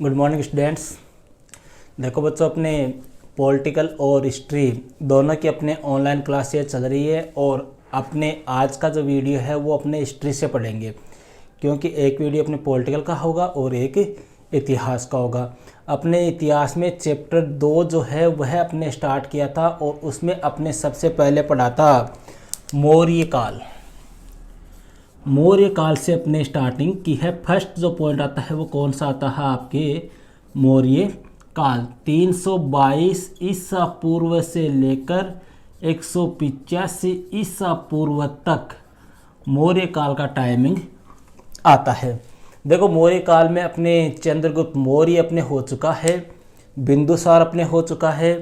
Good morning students. देखो बच्चों, अपने पॉलिटिकल और हिस्ट्री दोनों की अपने ऑनलाइन क्लासेस चल रही है और अपने आज का जो वीडियो है वो अपने हिस्ट्री से पढ़ेंगे, क्योंकि एक वीडियो अपने पॉलिटिकल का होगा और एक इतिहास का होगा। अपने इतिहास में चैप्टर 2 जो है वह अपने स्टार्ट किया था और उसमें अपने सबसे पहले पढ़ा था मौर्य काल। मौर्य काल से अपने स्टार्टिंग की है। फर्स्ट जो पॉइंट आता है वो कौन सा आता है आपके मौर्य काल। 322 ईसा पूर्व से लेकर 185 ईसा पूर्व तक मौर्य काल का टाइमिंग आता है। देखो, मौर्य काल में अपने चंद्रगुप्त मौर्य अपने हो चुका है, बिंदुसार अपने हो चुका है,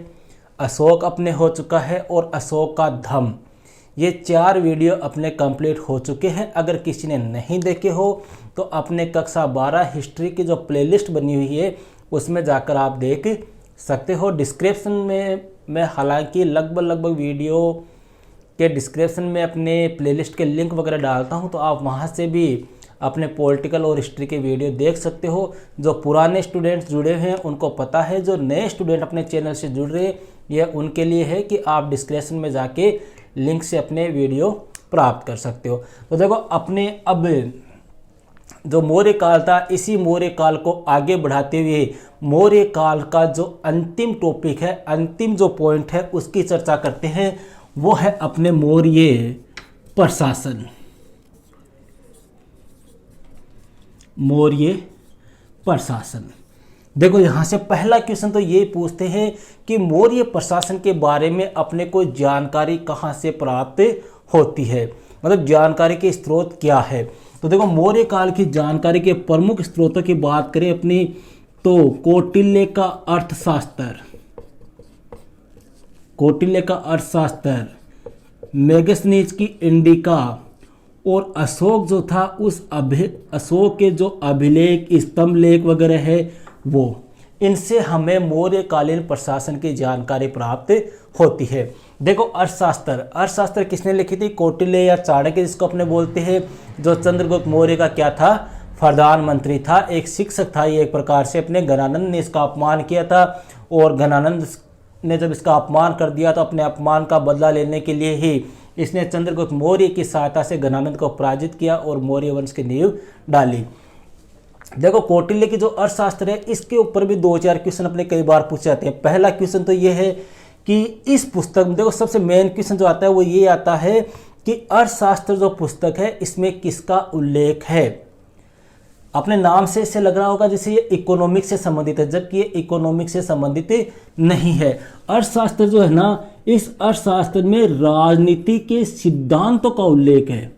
अशोक अपने हो चुका है और अशोक का धम्म। ये 4 वीडियो अपने कंप्लीट हो चुके हैं। अगर किसी ने नहीं देखे हो तो अपने कक्षा 12 हिस्ट्री की जो प्लेलिस्ट बनी हुई है उसमें जाकर आप देख सकते हो। डिस्क्रिप्शन में मैं हालांकि लगभग वीडियो के डिस्क्रिप्शन में अपने प्लेलिस्ट के लिंक वगैरह डालता हूं, तो आप वहां से भी अपने पॉलिटिकल और हिस्ट्री के वीडियो देख सकते हो। जो पुराने स्टूडेंट्स जुड़े हुए हैं उनको पता है, जो नए स्टूडेंट अपने चैनल से जुड़ रहे हैं यह उनके लिए है कि आप डिस्क्रिप्शन में जाके लिंक से अपने वीडियो प्राप्त कर सकते हो। तो देखो, अपने अब जो मौर्य काल था, इसी मौर्य काल को आगे बढ़ाते हुए मौर्य काल का जो अंतिम टॉपिक है, अंतिम जो पॉइंट है उसकी चर्चा करते हैं। वो है अपने मौर्य प्रशासन। मौर्य प्रशासन। देखो, यहाँ से पहला क्वेश्चन तो ये पूछते हैं कि मौर्य प्रशासन के बारे में अपने को जानकारी कहाँ से प्राप्त होती है, मतलब जानकारी के स्रोत क्या है। तो देखो, मौर्य काल की जानकारी के प्रमुख स्रोतों की बात करें अपनी, तो कौटिल्य का अर्थशास्त्र, कौटिल्य का अर्थशास्त्र, मेगस्थनीज की इंडिका और अशोक जो था उस अशोक के जो अभिलेख, स्तंभ लेख वगैरह है वो, इनसे हमें मौर्यकालीन प्रशासन की जानकारी प्राप्त होती है। देखो, अर्थशास्त्र किसने लिखी थी? कौटिल्य या चाणक्य जिसको अपने बोलते हैं, जो चंद्रगुप्त मौर्य का क्या था? प्रधानमंत्री था, एक शिक्षक था। ये एक प्रकार से अपने घनानंद ने इसका अपमान किया था और घनानंद ने जब इसका अपमान कर दिया तो अपने अपमान का बदला लेने के लिए ही इसने चंद्रगुप्त मौर्य की सहायता से घनानंद को पराजित किया और मौर्य वंश की नींव डाली। देखो, कौटिल्य की जो अर्थशास्त्र है इसके ऊपर भी 2-4 क्वेश्चन अपने कई बार पूछे जाते हैं। पहला क्वेश्चन तो ये है कि इस पुस्तक में, देखो सबसे मेन क्वेश्चन जो आता है वो ये आता है कि अर्थशास्त्र जो पुस्तक है इसमें किसका उल्लेख है। अपने नाम से इसे लग रहा होगा जैसे ये इकोनॉमिक्स से संबंधित है, जबकि ये इकोनॉमिक्स से संबंधित नहीं है। अर्थशास्त्र जो है ना, इस अर्थशास्त्र में राजनीति के सिद्धांतों का उल्लेख है।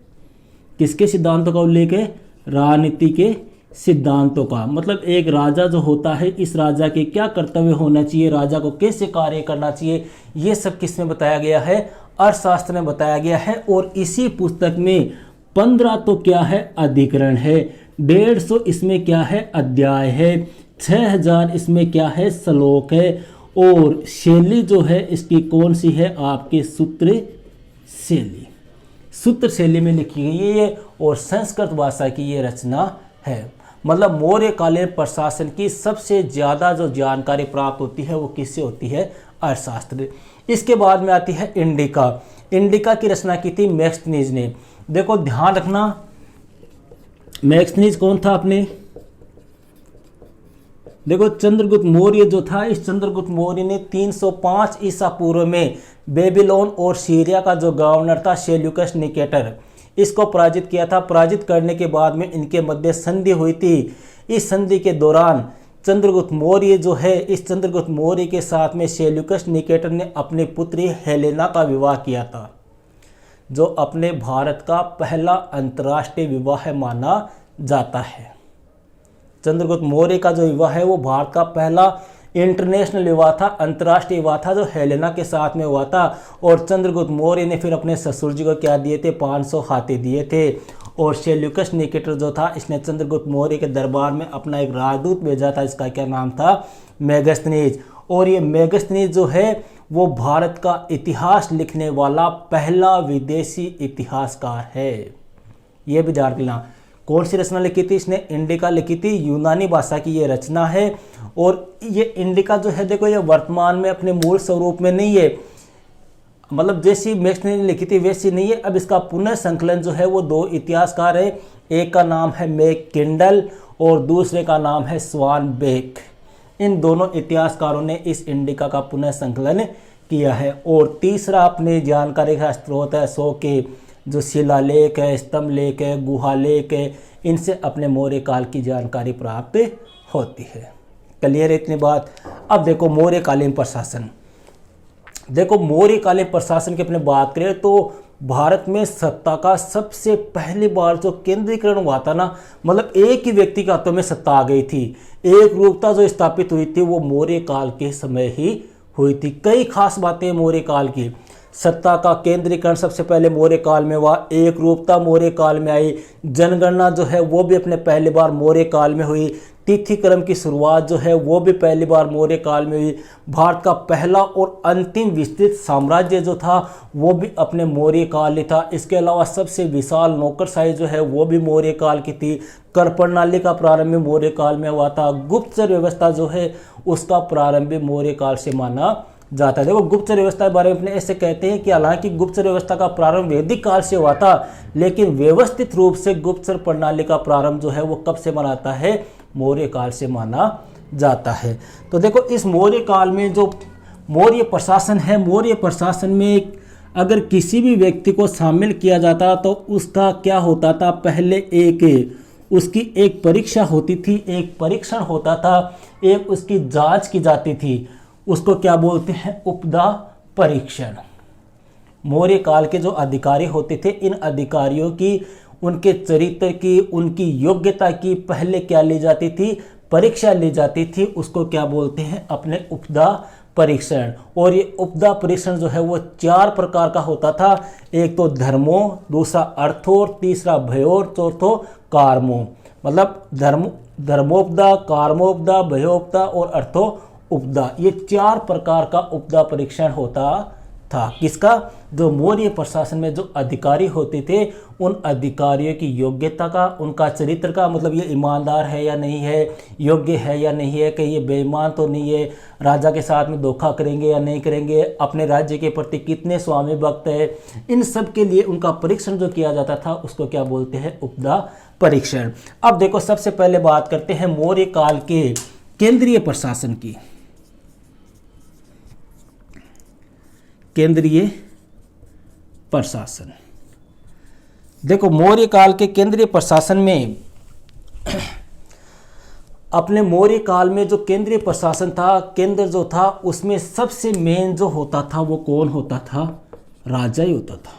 किसके सिद्धांतों का उल्लेख है? राजनीति के सिद्धांतों का। मतलब एक राजा जो होता है, इस राजा के क्या कर्तव्य होना चाहिए, राजा को कैसे कार्य करना चाहिए, ये सब किसमें बताया गया है? अर्थशास्त्र में बताया गया है। और इसी पुस्तक में 15 तो क्या है? अधिकरण है। 150 इसमें क्या है? अध्याय है। 6000 इसमें क्या है? श्लोक है। और शैली जो है इसकी कौन सी है? आपके सूत्र शैली, सूत्र शैली में लिखी गई है ये, और संस्कृत भाषा की ये रचना है। मतलब मौर्यकालीन प्रशासन की सबसे ज़्यादा जो जानकारी प्राप्त होती है वो किससे होती है? अर्थशास्त्र। इसके बाद में आती है इंडिका। इंडिका की रचना की थी मेगस्थनीज ने। देखो, ध्यान रखना, मेगस्थनीज कौन था अपने? देखो, चंद्रगुप्त मौर्य जो था, इस चंद्रगुप्त मौर्य ने 305 ईसा पूर्व में बेबीलोन और सीरिया का जो गवर्नर था सेल्यूकस निकेटर, इसको पराजित किया था। पराजित करने के बाद में इनके मध्य संधि हुई थी। इस संधि के दौरान चंद्रगुप्त मौर्य जो है, इस चंद्रगुप्त मौर्य के साथ में सेल्यूकस निकेटर ने अपनी पुत्री हेलेना का विवाह किया था, जो अपने भारत का पहला अंतर्राष्ट्रीय विवाह माना जाता है। चंद्रगुप्त मौर्य का जो विवाह है वो भारत का पहला इंटरनेशनल विवाह था, अंतर्राष्ट्रीय विवाह था, जो हेलेना के साथ में हुआ था। और चंद्रगुप्त मौर्य ने फिर अपने ससुर जी को क्या दिए थे? 500 हाथी दिए थे। और सेल्यूकस निकेटर जो था, इसने चंद्रगुप्त मौर्य के दरबार में अपना एक राजदूत भेजा था, इसका क्या नाम था? मेगस्थनीज। और ये मेगस्थनीज जो है वो भारत का इतिहास लिखने वाला पहला विदेशी इतिहासकार है। ये भी जान लेना। कौन सी रचना लिखी थी इसने? इंडिका लिखी थी। यूनानी भाषा की ये रचना है और ये इंडिका जो है देखो ये वर्तमान में अपने मूल स्वरूप में नहीं है, मतलब जैसी मैक्सवेल ने लिखी थी वैसी नहीं है। अब इसका पुनः संकलन जो है वो दो इतिहासकार है, एक का नाम है मैककिंडल और दूसरे का नाम है स्वानबेक। इन दोनों इतिहासकारों ने इस इंडिका का पुनः संकलन किया है। और तीसरा अपने जानकारी का स्रोत है अशोक के जो शिलालेख है, स्तंभ लेख है, गुहा लेख है, इनसे अपने मौर्य काल की जानकारी प्राप्त होती है। क्लियर है इतनी बात। अब देखो मौर्यकालीन प्रशासन। देखो मौर्यकालीन प्रशासन की अपने बात करें तो भारत में सत्ता का सबसे पहली बार जो केंद्रीकरण हुआ था ना, मतलब एक ही व्यक्ति के हाथों में सत्ता आ गई थी, एक रूपता जो स्थापित हुई थी वो मौर्य काल के समय ही हुई थी। कई खास बातें मौर्य काल की। सत्ता का केंद्रीकरण सबसे पहले मौर्य काल में हुआ, एक रूपता मौर्य काल में आई, जनगणना जो है वो भी अपने पहली बार मौर्य काल में हुई, तिथि क्रम की शुरुआत जो है वो भी पहली बार मौर्य काल में हुई, भारत का पहला और अंतिम विस्तृत साम्राज्य जो था वो भी अपने मौर्य काल ही था। इसके अलावा सबसे विशाल नौकरशाही जो है वो भी मौर्य काल की थी। कर प्रणाली का प्रारंभ मौर्य काल में हुआ था। गुप्तचर व्यवस्था जो है उसका प्रारंभ मौर्य काल से माना जाता है। देखो गुप्तचर व्यवस्था के बारे में अपने ऐसे कहते हैं कि हालांकि गुप्तचर व्यवस्था का प्रारंभ वैदिक काल से हुआ था, लेकिन व्यवस्थित रूप से गुप्तचर प्रणाली का प्रारंभ जो है वो कब से माना है? मौर्य काल से माना जाता है। तो देखो इस मौर्य काल में जो मौर्य प्रशासन है, मौर्य प्रशासन में अगर किसी भी व्यक्ति को शामिल किया जाता तो उसका क्या होता था? पहले उसकी एक परीक्षा होती थी, एक परीक्षण होता था, एक उसकी जांच की जाती थी, उसको क्या बोलते हैं? उपदा परीक्षण। मौर्य काल के जो अधिकारी होते थे, इन अधिकारियों की, उनके चरित्र की, उनकी योग्यता की पहले क्या ली जाती थी? परीक्षा ली जाती थी। उसको क्या बोलते हैं? अपने उपदा परीक्षण। और ये उपदा परीक्षण जो है वो 4 प्रकार का होता था। एक तो धर्मो, दूसरा अर्थो, तीसरा भयो, चौथो कार्मो। मतलब धर्मोपदा, कार्मोपदा, भयोपदा और अर्थो उपदा, ये 4 प्रकार का उपदा परीक्षण होता था। किसका? जो मौर्य प्रशासन में जो अधिकारी होते थे उन अधिकारियों की योग्यता का, उनका चरित्र का, मतलब ये ईमानदार है या नहीं है, योग्य है या नहीं है, कहीं ये बेईमान तो नहीं है, राजा के साथ में धोखा करेंगे या नहीं करेंगे, अपने राज्य के प्रति कितने स्वामी भक्त है, इन सब के लिए उनका परीक्षण जो किया जाता था उसको क्या बोलते हैं? उपदा परीक्षण। अब देखो सबसे पहले बात करते हैं मौर्य काल के केंद्रीय प्रशासन की। केंद्रीय प्रशासन। देखो मौर्य काल के केंद्रीय प्रशासन में अपने मौर्य काल में जो केंद्रीय प्रशासन था, केंद्र जो था उसमें सबसे मेन जो होता था वो कौन होता था? राजा ही होता था।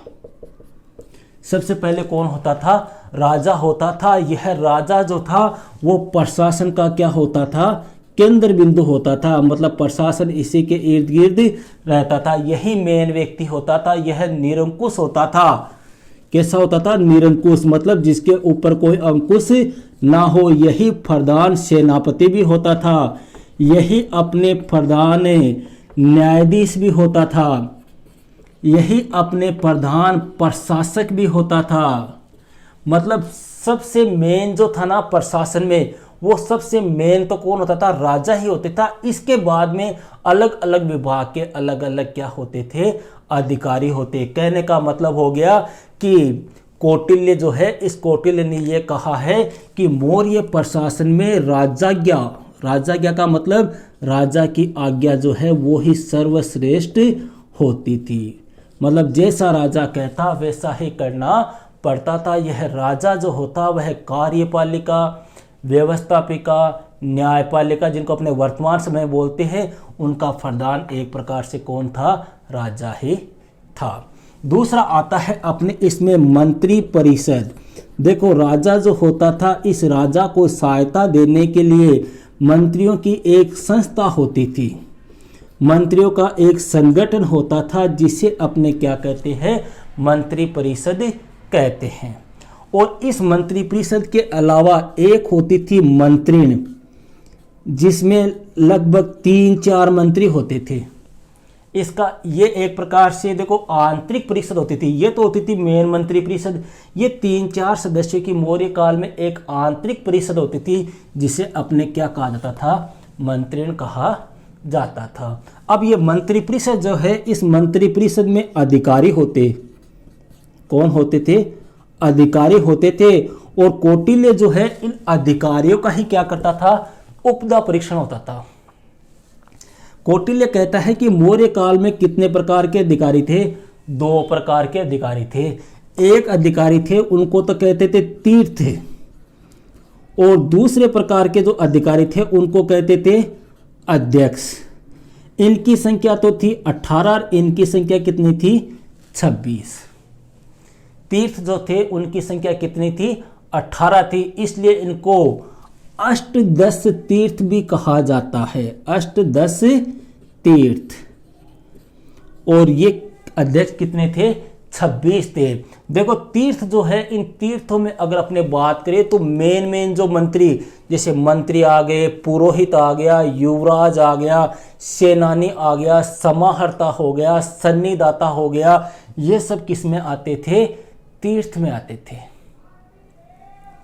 सबसे पहले कौन होता था? राजा होता था। यह राजा जो था वो प्रशासन का क्या होता था? केंद्र बिंदु होता था। मतलब प्रशासन इसी के इर्द गिर्द रहता था, यही मेन व्यक्ति होता था, यह निरंकुश होता था। कैसा होता था? निरंकुश, मतलब जिसके ऊपर कोई अंकुश ना हो। यही प्रधान सेनापति भी होता था, यही अपने प्रधान न्यायाधीश भी होता था, यही अपने प्रधान प्रशासक भी होता था। मतलब सबसे मेन जो था ना प्रशासन में, वो सबसे मेन तो कौन होता था? राजा ही होते था। इसके बाद में अलग अलग विभाग के अलग अलग क्या होते थे? अधिकारी होते। कहने का मतलब हो गया कि कौटिल्य जो है, इस कौटिल्य ने ये कहा है कि मौर्य प्रशासन में राजाज्ञा का मतलब राजा की आज्ञा जो है वो ही सर्वश्रेष्ठ होती थी। मतलब जैसा राजा कहता वैसा ही करना पड़ता था। यह राजा जो होता वह कार्यपालिका, व्यवस्थापिका, न्यायपालिका, जिनको अपने वर्तमान समय बोलते हैं, उनका प्रधान एक प्रकार से कौन था? राजा ही था। दूसरा आता है अपने इसमें मंत्री परिषद। देखो राजा जो होता था, इस राजा को सहायता देने के लिए मंत्रियों की एक संस्था होती थी, मंत्रियों का एक संगठन होता था, जिसे अपने क्या कहते हैं? मंत्री परिषद कहते हैं। और इस मंत्री परिषद के अलावा एक होती थी मंत्रिण, जिसमें लगभग 3-4 मंत्री होते थे। इसका ये एक प्रकार से देखो आंतरिक परिषद होती थी, ये तो होती थी मेन मंत्री परिषद। ये 3-4 सदस्यों की मौर्य काल में एक आंतरिक परिषद होती थी जिसे अपने क्या कहा जाता था, मंत्रिण कहा जाता था। अब ये मंत्री परिषद जो है, इस मंत्री परिषद में अधिकारी होते, कौन होते थे, अधिकारी होते थे। और कौटिल्य जो है इन अधिकारियों का ही क्या करता था, उपदा परीक्षण होता था। कौटिल्य कहता है कि मौर्य काल में कितने प्रकार के अधिकारी थे, 2 प्रकार के अधिकारी थे। एक अधिकारी थे उनको तो कहते थे तीर्थ, और दूसरे प्रकार के जो अधिकारी थे उनको कहते थे अध्यक्ष। इनकी संख्या तो थी 18 और इनकी संख्या कितनी थी, 26। तीर्थ जो थे उनकी संख्या कितनी थी, 18 थी, इसलिए इनको अष्टदश तीर्थ भी कहा जाता है, अष्टदश तीर्थ। और ये अध्यक्ष कितने थे, 26 थे। देखो तीर्थ जो है, इन तीर्थों में अगर अपने बात करें तो मेन जो मंत्री, जैसे मंत्री आ गए, पुरोहित आ गया, युवराज आ गया, सेनानी आ गया, समाहर्ता हो गया, सन्निदाता हो गया, ये सब किस में आते थे, तीर्थ में आते थे।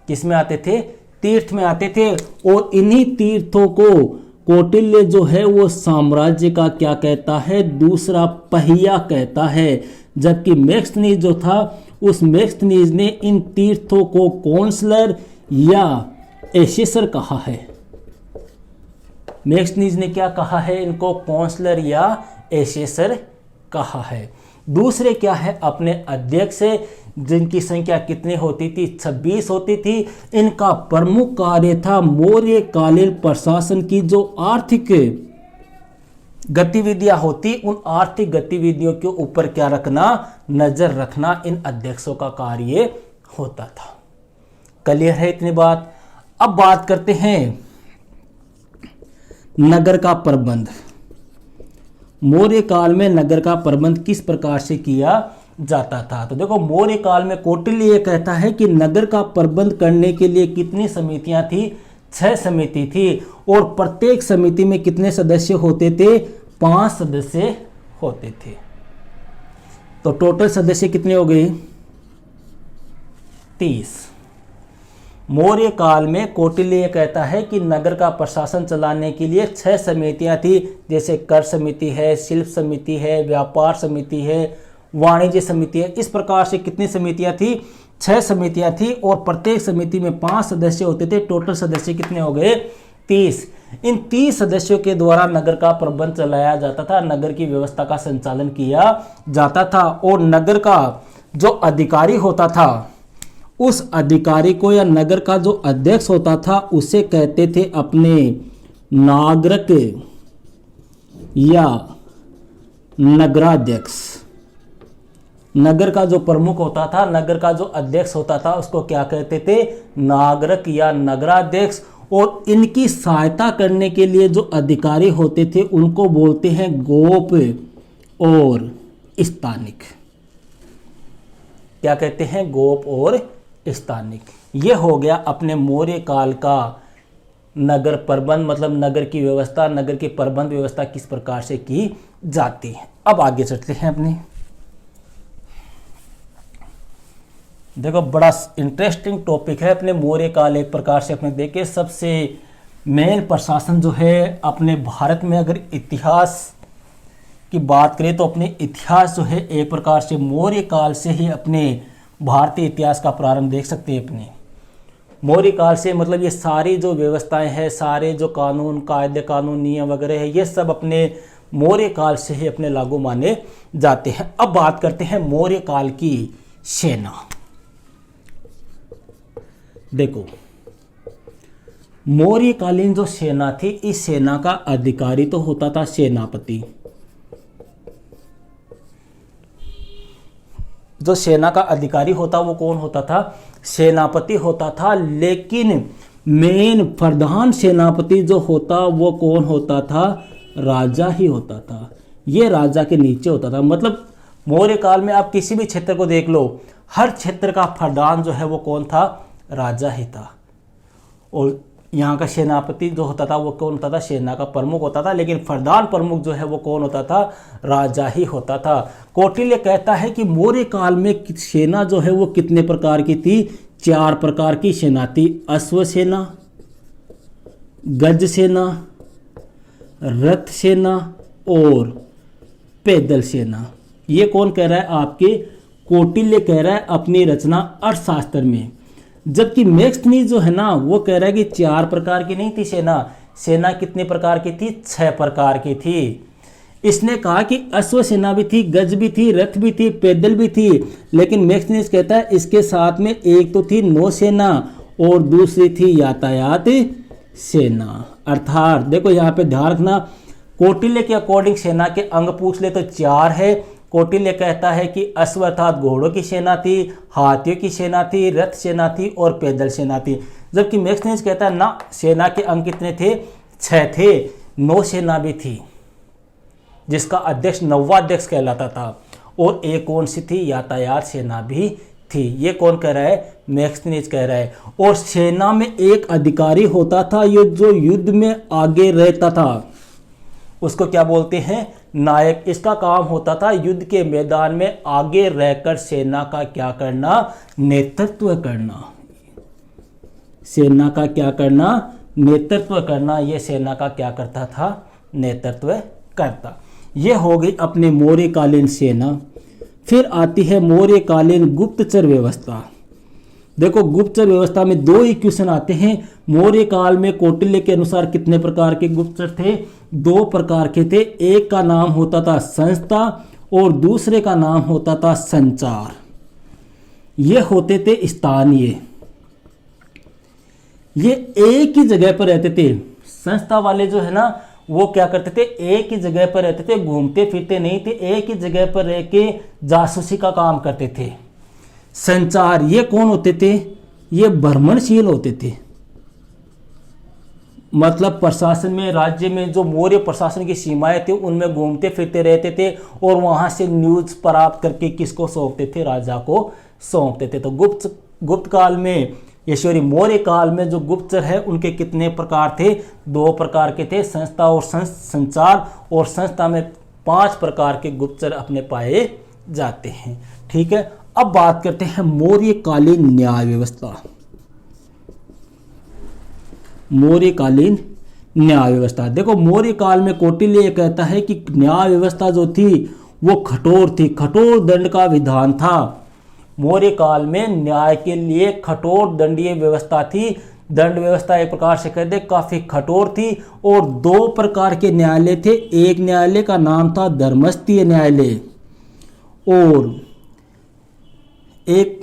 किस में आते थे, तीर्थ में आते थे। और इन्हीं तीर्थों को कौटिल्य जो है वो साम्राज्य का क्या कहता है, दूसरा पहिया कहता है। जबकि मेगस्थनीज जो था, उस मेगस्थनीज ने इन तीर्थों को कौंसलर या एसेसर कहा है। मेगस्थनीज ने क्या कहा है, इनको कौंसलर या एसेसर कहा है। दूसरे क्या है, अपने अध्यक्ष है, जिनकी संख्या कितनी होती थी, 26 होती थी। इनका प्रमुख कार्य था मौर्य कालीन प्रशासन की जो आर्थिक गतिविधियां होती, उन आर्थिक गतिविधियों के ऊपर क्या रखना, नजर रखना, इन अध्यक्षों का कार्य होता था। क्लियर है इतनी बात। अब बात करते हैं नगर का प्रबंध। मौर्य काल में नगर का प्रबंध किस प्रकार से किया जाता था। तो देखो मौर्य काल में कौटिल्य ये कहता है कि नगर का प्रबंध करने के लिए कितनी समितियां थी, 6 समिति थी। और प्रत्येक समिति में कितने सदस्य होते थे, 5 सदस्य होते थे। तो टोटल सदस्य कितने हो गए, 30। मौर्य काल में कौटिल्य कहता है कि नगर का प्रशासन चलाने के लिए 6 समितियां थी, जैसे कर समिति है, शिल्प समिति है, व्यापार समिति है, वाणिज्य समिति है। इस प्रकार से कितनी समितियां थी, 6 समितियां थी। और प्रत्येक समिति में 5 सदस्य होते थे। टोटल सदस्य कितने हो गए, 30। इन 30 सदस्यों के द्वारा नगर का प्रबंध चलाया जाता था, नगर की व्यवस्था का संचालन किया जाता था। और नगर का जो अधिकारी होता था, उस अधिकारी को या नगर का जो अध्यक्ष होता था उसे कहते थे अपने नागरिक या नगराध्यक्ष। नगर का जो प्रमुख होता था, नगर का जो अध्यक्ष होता था, उसको क्या कहते थे, नागरिक या नगराध्यक्ष। और इनकी सहायता करने के लिए जो अधिकारी होते थे उनको बोलते हैं गोप और स्थानिक। क्या कहते हैं, गोप और स्थानिक। ये हो गया अपने मौर्य काल का नगर प्रबंध, मतलब नगर की व्यवस्था, नगर की प्रबंध व्यवस्था किस प्रकार से की जाती है। अब आगे चलते हैं अपने। देखो बड़ा इंटरेस्टिंग टॉपिक है अपने मौर्य काल। एक प्रकार से अपने देखे सबसे मेन प्रशासन जो है अपने भारत में, अगर इतिहास की बात करें तो अपने इतिहास जो है एक प्रकार से मौर्य काल से ही अपने भारतीय इतिहास का प्रारंभ देख सकते हैं। अपने मौर्य काल से मतलब ये सारी जो व्यवस्थाएं हैं, सारे जो कानून कायदे कानून नियम वगैरह है, ये सब अपने मौर्य काल से ही अपने लागू माने जाते हैं। अब बात करते हैं मौर्य काल की सेना। देखो मौर्यकालीन जो सेना थी, इस सेना का अधिकारी तो होता था सेनापति। जो सेना का अधिकारी होता वो कौन होता था, सेनापति होता था। लेकिन मेन प्रधान सेनापति जो होता वो कौन होता था, राजा ही होता था। ये राजा के नीचे होता था। मतलब मौर्य काल में आप किसी भी क्षेत्र को देख लो, हर क्षेत्र का प्रधान जो है वो कौन था, राजा ही था। और यहाँ का सेनापति जो होता था वो कौन होता था, सेना का प्रमुख होता था, लेकिन प्रधान प्रमुख जो है वो कौन होता था, राजा ही होता था। कौटिल्य कहता है कि मौर्य काल में सेना जो है वो कितने प्रकार की थी, 4 प्रकार की सेना थी। अश्व सेना, गज सेना, रथ सेना और पैदल सेना। ये कौन कह रहा है, आपके कौटिल्य कह रहा है अपनी रचना अर्थशास्त्र में। जबकि मैक्सनीज जो है ना वो कह रहा है कि 4 प्रकार की नहीं थी सेना, सेना कितने प्रकार की थी, 6 प्रकार की थी। इसने कहा कि अश्व सेना भी थी, गज भी थी, रथ भी थी, पैदल भी थी, लेकिन मैक्सनीज कहता है इसके साथ में एक तो थी नौसेना और दूसरी थी यातायात सेना। अर्थात देखो यहाँ पे ध्यान रखना, कौटिल्य के अकॉर्डिंग सेना के अंग पूछ ले तो 4 है। कौटिल्य कहता है कि अश्व अर्थात घोड़ों की सेना थी, हाथियों की सेना थी, रथ सेना थी और पैदल सेना थी। जबकि मैक्सनीज कहता है ना, सेना के अंग कितने थे, 6 थे। नौसेना भी थी जिसका अध्यक्ष नौवाध्यक्ष कहलाता था, और एक कौन सी थी, यातायात सेना भी थी। ये कौन कह रहा है, मैक्सनीज कह रहा है। और सेना में एक अधिकारी होता था ये जो युद्ध में आगे रहता था, उसको क्या बोलते हैं, नायक। इसका काम होता था युद्ध के मैदान में आगे रहकर सेना का क्या करना, नेतृत्व करना। सेना का क्या करना, नेतृत्व करना। ये सेना का क्या करता था, नेतृत्व करता। ये हो गई अपने मौर्यकालीन सेना। फिर आती है मौर्यकालीन गुप्तचर व्यवस्था। देखो गुप्तचर व्यवस्था में 2 ही क्वेश्चन आते हैं। मौर्य काल में कौटिल्य के अनुसार कितने प्रकार के गुप्तचर थे, 2 प्रकार के थे। एक का नाम होता था संस्था और दूसरे का नाम होता था संचार। ये होते थे स्थानीय, ये एक ही जगह पर रहते थे। संस्था वाले जो है ना वो क्या करते थे, एक ही जगह पर रहते थे, घूमते फिरते नहीं थे, एक ही जगह पर रह के जासूसी का काम करते थे। संचार ये कौन होते थे, ये भ्रमणशील होते थे। मतलब प्रशासन में, राज्य में जो मौर्य प्रशासन की सीमाएं थी उनमें घूमते फिरते रहते थे और वहां से न्यूज प्राप्त करके किसको सौंपते थे, राजा को सौंपते थे। तो गुप्त काल में, मौर्य काल में जो गुप्तचर है उनके कितने प्रकार थे, 2 प्रकार के थे, संस्था और संचार। और संस्था में 5 प्रकार के गुप्तचर अपने पाए जाते हैं। ठीक है, अब बात करते हैं मौर्यकालीन न्याय व्यवस्था। मौर्यकालीन न्याय व्यवस्था, देखो मौर्य काल में कौटिल्य कहता है कि न्याय व्यवस्था जो थी वो कठोर थी, कठोर दंड का विधान था। मौर्य काल में न्याय के लिए कठोर दंडीय व्यवस्था थी। दंड व्यवस्था एक प्रकार से कह दे काफी कठोर थी। और 2 प्रकार के न्यायालय थे। एक न्यायालय का नाम था धर्मस्थीय न्यायालय और एक,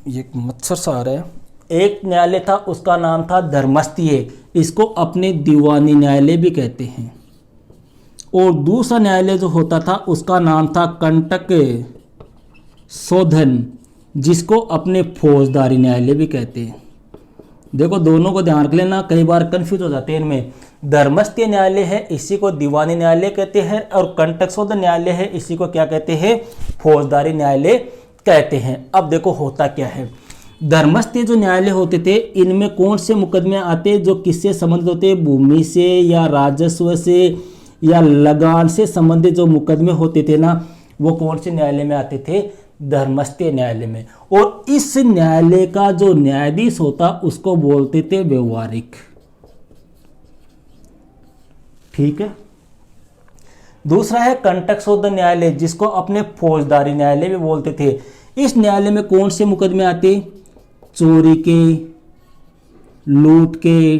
ये मच्छर सा आ रहा है, एक न्यायालय था उसका नाम था धर्मस्थीय। इसको अपने दीवानी न्यायालय भी कहते हैं। और दूसरा न्यायालय जो होता था उसका नाम था कंटक शोधन, जिसको अपने फौजदारी न्यायालय भी कहते हैं। देखो दोनों को ध्यान रख लेना, कई बार कंफ्यूज हो जाते हैं इनमें। धर्मस्थीय न्यायालय है इसी को दीवानी न्यायालय कहते हैं, और कंटक शोधन न्यायालय है इसी को क्या कहते हैं, फौजदारी न्यायालय कहते हैं। अब देखो होता क्या है, धर्मस्थीय जो न्यायालय होते थे इनमें कौन से मुकदमे आते जो किससे संबंधित होते, भूमि से या राजस्व से या लगान से संबंधित जो मुकदमे होते थे ना, वो कौन से न्यायालय में आते थे, धर्मस्थीय न्यायालय में। और इस न्यायालय का जो न्यायाधीश होता उसको बोलते थे व्यवहारिक। ठीक है, दूसरा है कंटक शोधन न्यायालय, जिसको अपने फौजदारी न्यायालय भी बोलते थे। इस न्यायालय में कौन से मुकदमे आते, चोरी के, लूट के,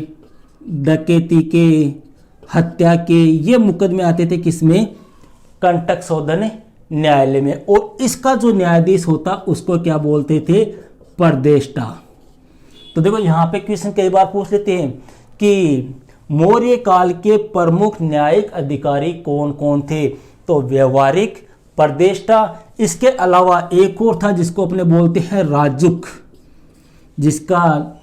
डकैती के, हत्या के, ये मुकदमे आते थे किसमें, कंटक शोधन न्यायालय में। और इसका जो न्यायाधीश होता उसको क्या बोलते थे, परदेष्टा। तो देखो यहाँ पे क्वेश्चन कई बार पूछ लेते हैं कि मौर्य काल के प्रमुख न्यायिक अधिकारी कौन कौन थे, तो व्यवहारिक, परदेष्टा, इसके अलावा एक और था जिसको अपने बोलते हैं राजुक, जिसका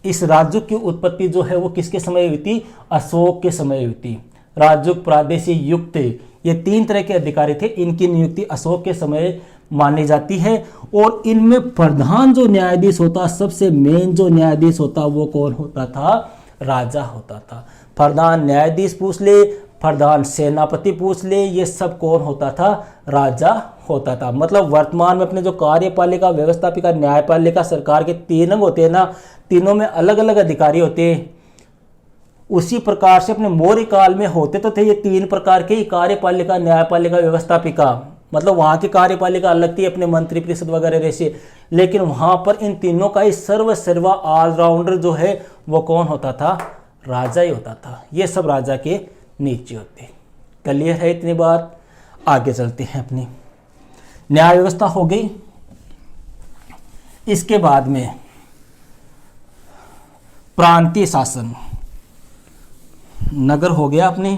इस राजुक की उत्पत्ति जो है वो किसके समय हुई थी, अशोक के समय हुई थी। राजुक, प्रादेशिक, युक्त, ये 3 तरह के अधिकारी थे। इनकी नियुक्ति अशोक के समय मानी जाती है। और इनमें प्रधान जो न्यायाधीश होता, सबसे मेन जो न्यायाधीश होता वो कौन होता था, राजा होता था। प्रधान न्यायाधीश पूछ ले, प्रधान सेनापति पूछ ले, ये सब कौन होता था? राजा होता था। मतलब वर्तमान में अपने जो कार्यपालिका, व्यवस्थापिका, न्यायपालिका, सरकार के 3 अंग होते हैं ना, तीनों में अलग अलग अधिकारी होते हैं। उसी प्रकार से अपने मौर्य काल में होते तो थे ये 3 प्रकार के ही, कार्यपालिका, न्यायपालिका, व्यवस्थापिका। मतलब वहाँ की कार्यपालिका अलग थी, अपने मंत्री परिषद वगैरह से, लेकिन वहाँ पर इन तीनों का ही सर्वा ऑलराउंडर जो है वो कौन होता था? राजा ही होता था। ये सब राजा के नीचे होते। क्लियर है इतनी बात? आगे चलते हैं। अपनी न्याय व्यवस्था हो गई। इसके बाद में प्रांतीय शासन, नगर हो गया अपने।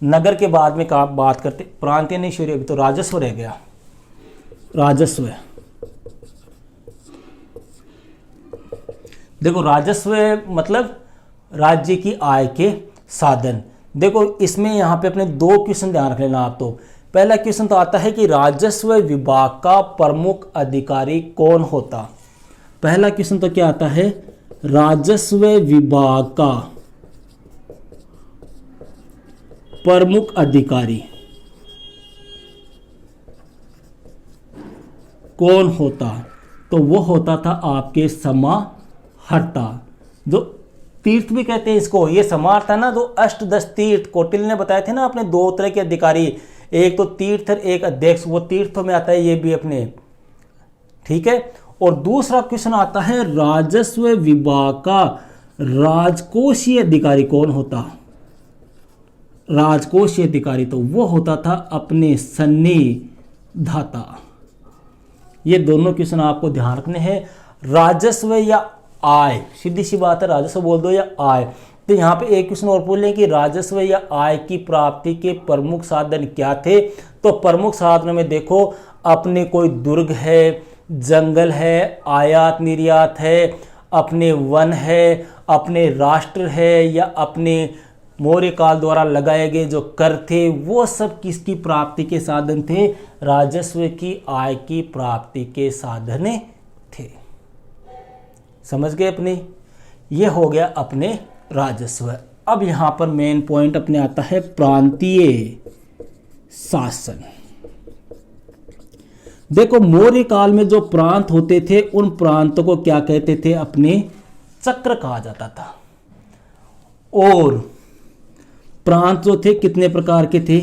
नगर के बाद में का बात करते, प्रांतीय नहीं शुरू, अभी तो राजस्व रह गया। राजस्व, देखो राजस्व मतलब राज्य की आय के साधन। देखो इसमें यहाँ पे अपने 2 क्वेश्चन ध्यान रख लेना आप। तो पहला क्वेश्चन तो आता है कि राजस्व विभाग का प्रमुख अधिकारी कौन होता? पहला क्वेश्चन तो क्या आता है? राजस्व विभाग का प्रमुख अधिकारी कौन होता? तो वो होता था आपके समाहर्ता, जो तीर्थ भी कहते हैं इसको। ये समाहर्ता ना, जो अष्टदश तीर्थ कौटिल्य ने बताए थे ना अपने 2 तरह के अधिकारी, एक तो तीर्थर, एक अध्यक्ष, वो तीर्थों में आता है ये भी अपने। ठीक है। और दूसरा क्वेश्चन आता है राजस्व विभाग का राजकोषीय अधिकारी कौन होता? राजकोषीय अधिकारी तो वो होता था अपने सन्निधाता। ये दोनों क्वेश्चन आपको ध्यान रखने हैं। राजस्व या आय, सीधी सी बात है, राजस्व बोल दो या आय। तो यहाँ पे एक क्वेश्चन और पूछ लें कि राजस्व या आय की प्राप्ति के प्रमुख साधन क्या थे? तो प्रमुख साधनों में देखो, अपने कोई दुर्ग है, जंगल है, आयात निर्यात है, अपने वन है, अपने राष्ट्र है, या अपने मौर्य काल द्वारा लगाए गए जो कर थे, वो सब किसकी प्राप्ति के साधन थे? राजस्व की, आय की प्राप्ति के साधन थे। समझ गए अपने? ये हो गया अपने राजस्व। अब यहां पर मेन पॉइंट अपने आता है प्रांतीय शासन। देखो मौर्य काल में जो प्रांत होते थे, उन प्रांतों को क्या कहते थे? अपने चक्र कहा जाता था। और प्रांत जो थे कितने प्रकार के थे?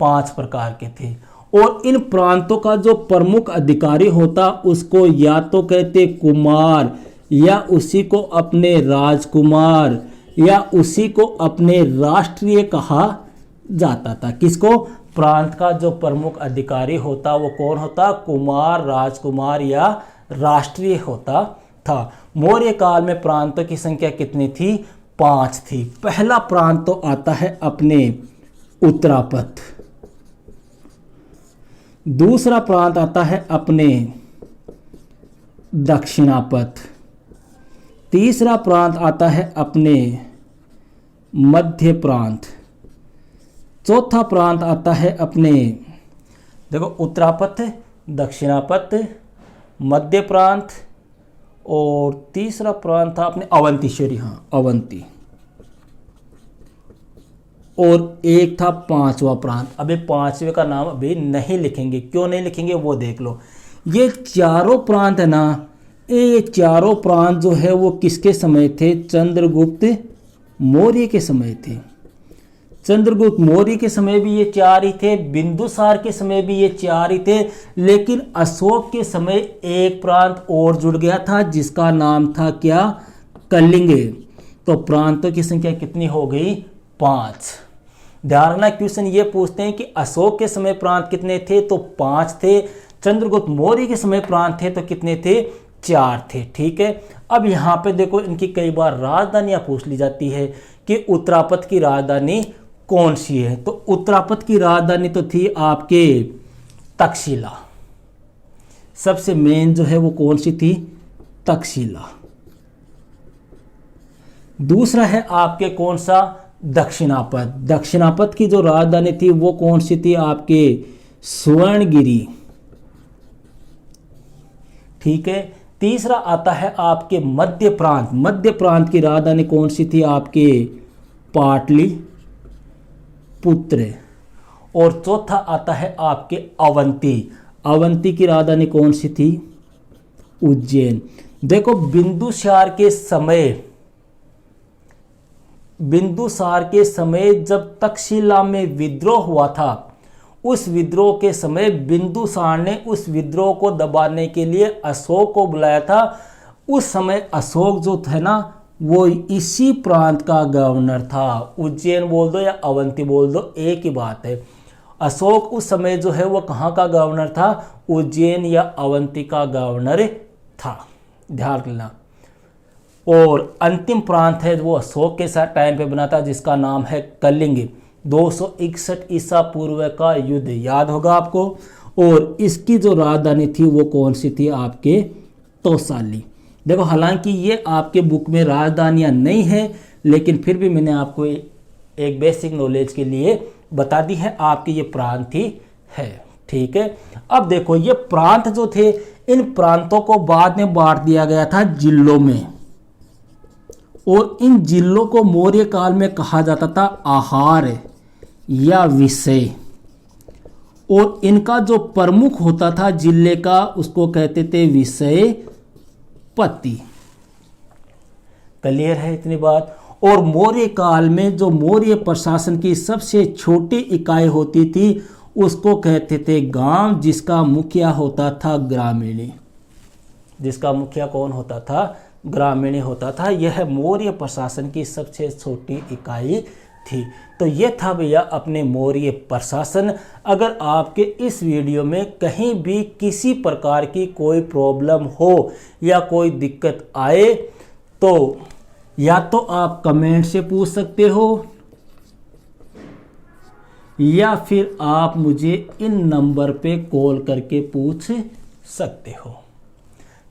5 प्रकार के थे। और इन प्रांतों का जो प्रमुख अधिकारी होता, उसको या तो कहते कुमार, या उसी को अपने राजकुमार, या उसी को अपने राष्ट्रीय कहा जाता था। किसको? प्रांत का जो प्रमुख अधिकारी होता वो कौन होता? कुमार, राजकुमार या राष्ट्रीय होता था। मौर्य काल में प्रांतों की संख्या कितनी थी? 5 थी। पहला प्रांत तो आता है अपने उत्तरापथ, दूसरा प्रांत आता है अपने दक्षिणापथ, तीसरा प्रांत आता है अपने मध्य प्रांत, चौथा प्रांत आता है अपने, देखो उत्तरापथ, दक्षिणापथ, मध्य प्रांत, और तीसरा प्रांत था अपने अवंतीश्वरी, हाँ अवंती, और एक था 5वां प्रांत। अबे 5वें का नाम अभी नहीं लिखेंगे, क्यों नहीं लिखेंगे वो देख लो। ये चारों प्रांत है ना, ये चारों प्रांत जो है वो किसके समय थे? चंद्रगुप्त मौर्य के समय थे। चंद्रगुप्त मौर्य के समय भी ये 4 ही थे, बिंदुसार के समय भी ये 4 ही थे, लेकिन अशोक के समय एक प्रांत और जुड़ गया था जिसका नाम था क्या? कलिंग। तो प्रांतों की संख्या कितनी हो गई? 5। ध्यान रखना, क्वेश्चन ये पूछते हैं कि अशोक के समय प्रांत कितने थे? तो 5 थे। चंद्रगुप्त मौर्य के समय प्रांत थे तो कितने थे? 4 थे। ठीक है। अब यहाँ पे देखो इनकी कई बार राजधानियां पूछ ली जाती है कि उत्तरापथ की राजधानी कौन सी है? तो उत्तरापथ की राजधानी तो थी आपके तक्षशिला। सबसे मेन जो है वो कौन सी थी? तक्षशिला। दूसरा है आपके कौन सा? दक्षिणापथ। दक्षिणापथ की जो राजधानी थी वो कौन सी थी? आपके स्वर्णगिरी। ठीक है। तीसरा आता है आपके मध्य प्रांत। मध्य प्रांत की राजधानी कौन सी थी आपके? पाटलिपुत्र। और चौथा आता है आपके अवंती। अवंती की राजधानी कौन सी थी? उज्जैन। देखो बिंदुसार के समय जब तक्षशिला में विद्रोह हुआ था, उस विद्रोह के समय बिंदुसार ने उस विद्रोह को दबाने के लिए अशोक को बुलाया था। उस समय अशोक जो था ना, वो इसी प्रांत का गवर्नर था। उज्जैन बोल दो या अवंती बोल दो, एक ही बात है। अशोक उस समय जो है वो कहाँ का गवर्नर था? उज्जैन या अवंती का गवर्नर था, ध्यान रखना। और अंतिम प्रांत है वो अशोक के साथ टाइम पे बना था, जिसका नाम है कलिंग। 261 ईसा पूर्व का युद्ध याद होगा आपको। और इसकी जो राजधानी थी वो कौन सी थी? आपके तौसाली। देखो हालांकि ये आपके बुक में राजधानियां नहीं है, लेकिन फिर भी मैंने आपको एक बेसिक नॉलेज के लिए बता दी है। आपके ये प्रांत ही है, ठीक है। अब देखो ये प्रांत जो थे, इन प्रांतों को बाद में बांट दिया गया था जिलों में, और इन जिलों को मौर्य काल में कहा जाता था आहार या विषय। और इनका जो प्रमुख होता था जिले का, उसको कहते थे विषयपति। क्लियर है इतनी बात? और मौर्य काल में जो मौर्य प्रशासन की सबसे छोटी इकाई होती थी, उसको कहते थे गांव, जिसका मुखिया होता था ग्रामीणी। जिसका मुखिया कौन होता था? ग्रामीणी होता था। यह मौर्य प्रशासन की सबसे छोटी इकाई थी। तो यह था भैया अपने मौर्य प्रशासन। अगर आपके इस वीडियो में कहीं भी किसी प्रकार की कोई प्रॉब्लम हो या कोई दिक्कत आए, तो या तो आप कमेंट से पूछ सकते हो, या फिर आप मुझे इन नंबर पे कॉल करके पूछ सकते हो।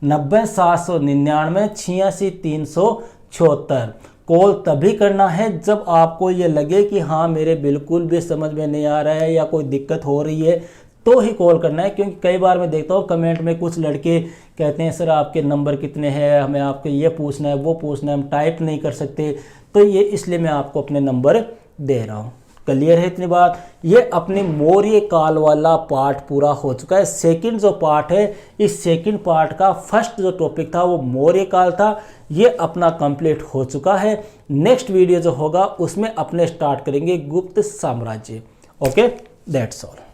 90 799 86 376। कॉल तभी करना है जब आपको ये लगे कि हाँ मेरे बिल्कुल भी समझ में नहीं आ रहा है या कोई दिक्कत हो रही है, तो ही कॉल करना है। क्योंकि कई बार मैं देखता हूँ कमेंट में कुछ लड़के कहते हैं सर आपके नंबर कितने हैं, हमें आपको ये पूछना है वो पूछना है, हम टाइप नहीं कर सकते। तो ये इसलिए मैं आपको अपने नंबर दे रहा हूँ। क्लियर है इतनी बात? ये अपने मौर्य काल वाला पार्ट पूरा हो चुका है। सेकंड जो पार्ट है, इस सेकंड पार्ट का फर्स्ट जो टॉपिक था वो मौर्य काल था, ये अपना कंप्लीट हो चुका है। नेक्स्ट वीडियो जो होगा उसमें अपने स्टार्ट करेंगे गुप्त साम्राज्य। Okay, that's all.